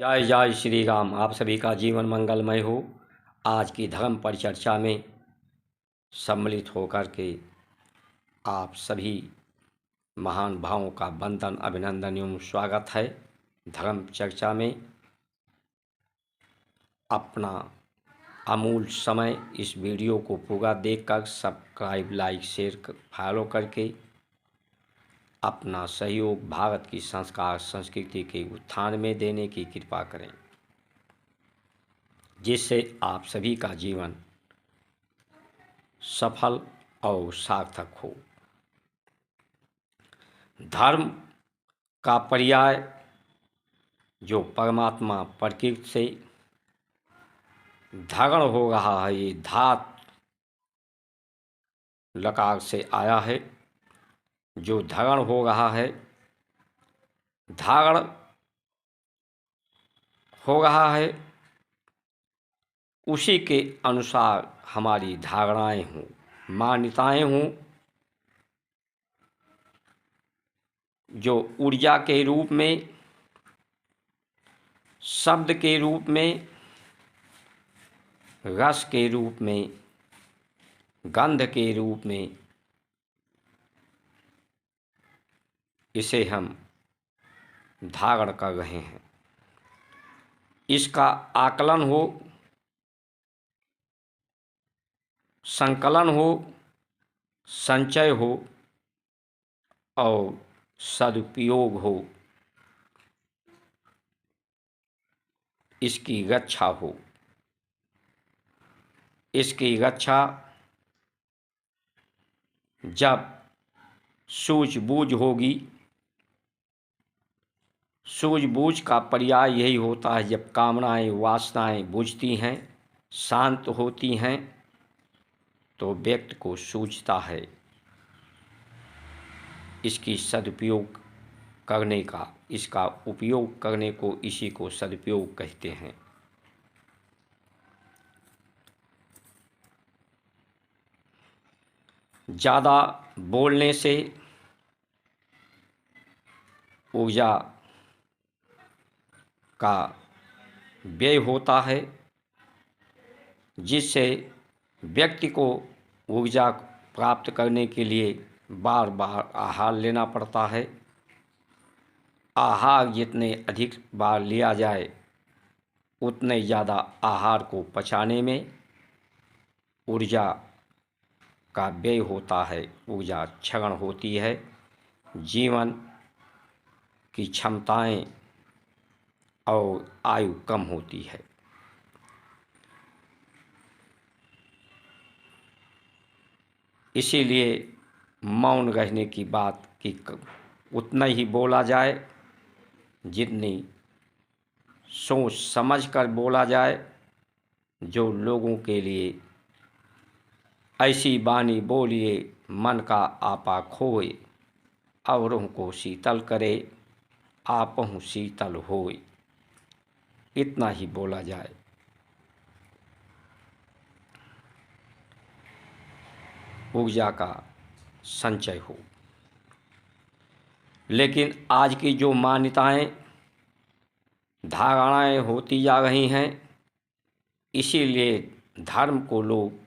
जय जय श्री राम। आप सभी का जीवन मंगलमय हो। आज की धर्म परिचर्चा में सम्मिलित होकर के आप सभी महान भावों का वंदन, अभिनंदन एवं स्वागत है। धर्म चर्चा में अपना अमूल्य समय इस वीडियो को पूरा देखकर सब्सक्राइब, लाइक, शेयर, फॉलो करके अपना सहयोग भारत की संस्कार संस्कृति के उत्थान में देने की कृपा करें, जिससे आप सभी का जीवन सफल और सार्थक हो। धर्म का पर्याय जो परमात्मा प्रकृति से धारण हो रहा है, ये धात लकार से आया है। जो धारण हो रहा है, धारण हो रहा है, उसी के अनुसार हमारी धारणाएं हों, मान्यताएं हों, जो ऊर्जा के रूप में, शब्द के रूप में, रस के रूप में, गंध के रूप में, इसे हम धारण कर रहे हैं। इसका आकलन हो, संकलन हो, संचय हो और सदुपयोग हो, इसकी रक्षा हो। इसकी रक्षा जब सूझबूझ होगी, सूझबूझ का पर्याय यही होता है जब कामनाएं, वासनाएं बुझती हैं, शांत होती हैं, तो व्यक्ति को सूझता है इसकी सदुपयोग करने का। इसका उपयोग करने को, इसी को सदुपयोग कहते हैं। ज़्यादा बोलने से ऊर्जा का व्यय होता है, जिससे व्यक्ति को ऊर्जा प्राप्त करने के लिए बार बार आहार लेना पड़ता है। आहार जितने अधिक बार लिया जाए, उतने ज़्यादा आहार को पचाने में ऊर्जा का व्यय होता है, ऊर्जा क्षरण होती है, जीवन की क्षमताएं और आयु कम होती है। इसीलिए मौन रहने की बात कि उतना ही बोला जाए जितनी सोच समझ कर बोला जाए, जो लोगों के लिए ऐसी वाणी बोलिए मन का आपा खोए, औरों को शीतल करे आपहु शीतल होए। इतना ही बोला जाए। ऊर्जा का संचय हो। लेकिन आज की जो मान्यताएं, धारणाएं होती जा रही हैं, इसीलिए धर्म को लोग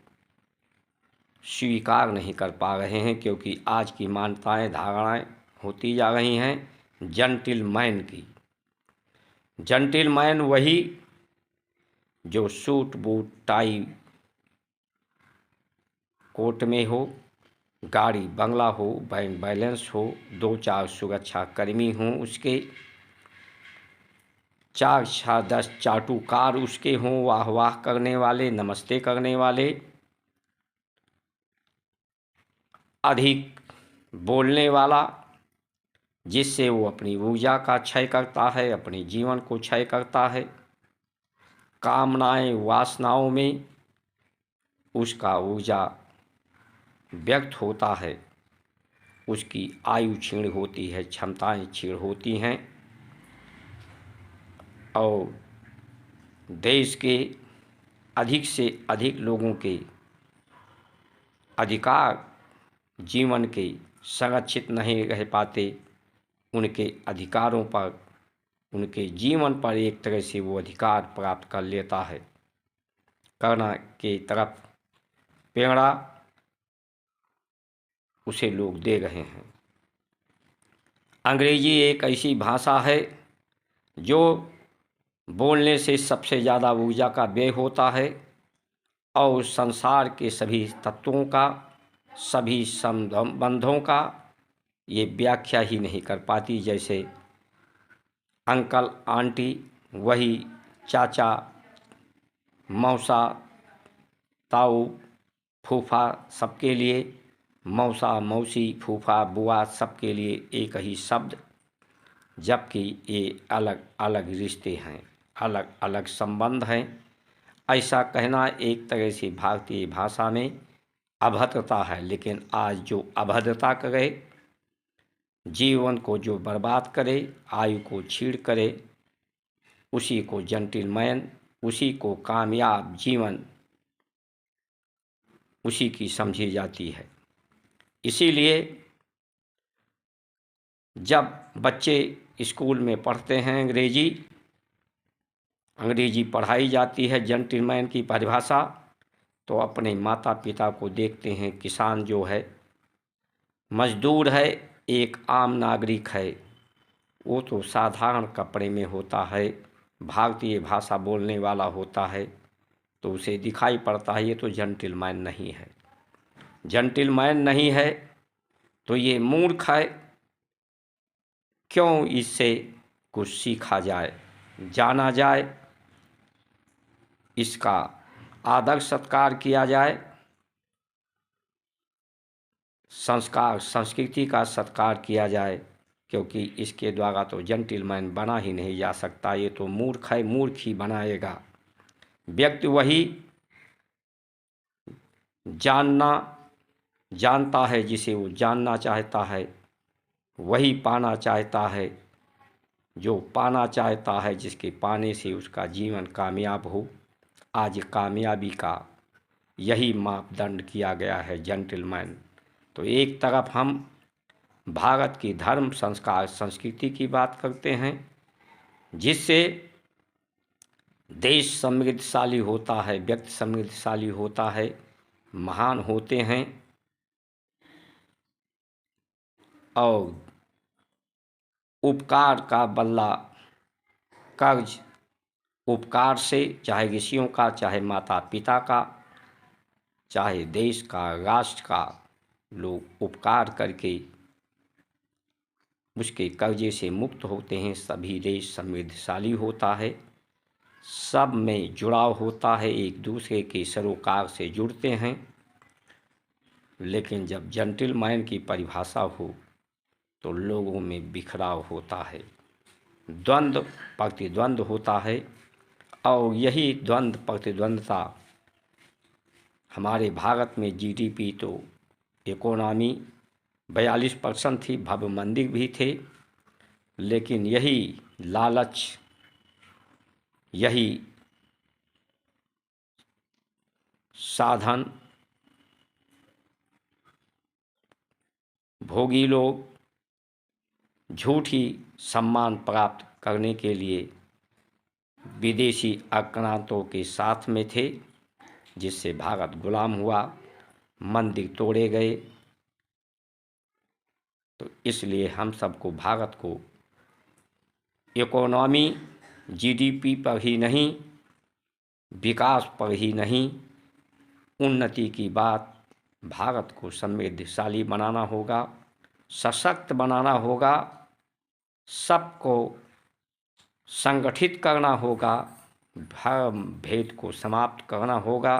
स्वीकार नहीं कर पा रहे हैं, क्योंकि आज की मान्यताएं, धारणाएं होती जा रही हैं जेंटिलमैन की। जेंटिलमैन वही जो सूट बूट टाई कोट में हो, गाड़ी बंगला हो, बैंक बैलेंस हो, 2-4 सुरक्षा कर्मी हों उसके, 4-6-10 चाटुकार उसके हों, वाह वाह करने वाले, नमस्ते करने वाले, अधिक बोलने वाला, जिससे वो अपनी ऊर्जा का क्षय करता है, अपने जीवन को क्षय करता है। कामनाएं, वासनाओं में उसका ऊर्जा व्यक्त होता है, उसकी आयु क्षीण होती है, क्षमताएं क्षीण होती हैं और देश के अधिक से अधिक लोगों के अधिकार जीवन के संरक्षित नहीं रह पाते, उनके अधिकारों पर उनके जीवन पर एक तरह से वो अधिकार प्राप्त कर लेता है। करना के तरफ प्रेरणा उसे लोग दे रहे हैं। अंग्रेजी एक ऐसी भाषा है जो बोलने से सबसे ज़्यादा ऊर्जा का व्यय होता है और संसार के सभी तत्वों का, सभी संबंधों का ये व्याख्या ही नहीं कर पाती। जैसे अंकल आंटी, वही चाचा मौसा ताऊ फूफा, सबके लिए मौसा मौसी फूफा बुआ सबके लिए एक ही शब्द, जबकि ये अलग अलग रिश्ते हैं, अलग अलग संबंध हैं। ऐसा कहना एक तरह से भारतीय भाषा में अभद्रता है। लेकिन आज जो अभद्रता करे, जीवन को जो बर्बाद करे, आयु को छीड़ करे, उसी को जेंटलमैन, उसी को कामयाब जीवन, उसी की समझी जाती है। इसीलिए जब बच्चे स्कूल में पढ़ते हैं अंग्रेजी पढ़ाई जाती है, जेंटलमैन की परिभाषा, तो अपने माता पिता को देखते हैं, किसान जो है, मजदूर है, एक आम नागरिक है, वो तो साधारण कपड़े में होता है, भारतीय भाषा बोलने वाला होता है, तो उसे दिखाई पड़ता है ये तो जेंटलमैन नहीं है। जेंटलमैन नहीं है तो ये मूर्ख है। क्यों इससे कुछ सीखा जाए, जाना जाए, इसका आदर सत्कार किया जाए, संस्कार संस्कृति का सत्कार किया जाए, क्योंकि इसके द्वारा तो जेंटलमैन बना ही नहीं जा सकता। ये तो मूर्ख है, मूर्ख ही बनाएगा। व्यक्ति वही जानता है जिसे वो जानना चाहता है, वही पाना चाहता है जो पाना चाहता है, जिसके पाने से उसका जीवन कामयाब हो। आज कामयाबी का यही मापदंड किया गया है, जेंटलमैन। तो एक तरफ हम भारत की धर्म संस्कार संस्कृति की बात करते हैं, जिससे देश समृद्धशाली होता है, व्यक्ति समृद्धशाली होता है, महान होते हैं, और उपकार का बदला कर्ज उपकार से, चाहे ऋषियों का, चाहे माता पिता का, चाहे देश का, राष्ट्र का, लोग उपकार करके उसके कर्जे से मुक्त होते हैं। सभी देश समृद्धशाली होता है, सब में जुड़ाव होता है, एक दूसरे के सरोकार से जुड़ते हैं। लेकिन जब जेंटलमैन की परिभाषा हो तो लोगों में बिखराव होता है, द्वंद्व प्रतिद्वंद्व होता है, और यही द्वंद्व प्रतिद्वंद्वता हमारे भारत में जीडीपी तो इकोनॉमी 42% थी, भव्य मंदिर भी थे, लेकिन यही लालच, यही साधन, भोगी लोग झूठी सम्मान प्राप्त करने के लिए विदेशी आक्रांतों के साथ में थे, जिससे भारत गुलाम हुआ, मंदिर तोड़े गए। तो इसलिए हम सबको भारत को इकोनॉमी जीडीपी पर ही नहीं, विकास पर ही नहीं, उन्नति की बात, भारत को समृद्धशाली बनाना होगा, सशक्त बनाना होगा, सबको संगठित करना होगा, धर्म भेद को समाप्त करना होगा,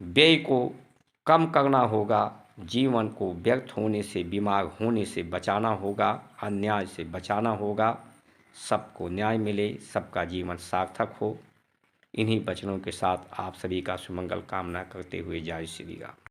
व्यय को कम करना होगा, जीवन को व्यर्थ होने से, बीमार होने से बचाना होगा, अन्याय से बचाना होगा, सबको न्याय मिले, सबका जीवन सार्थक हो। इन्हीं वचनों के साथ आप सभी का सुमंगल कामना करते हुए जय श्री राम।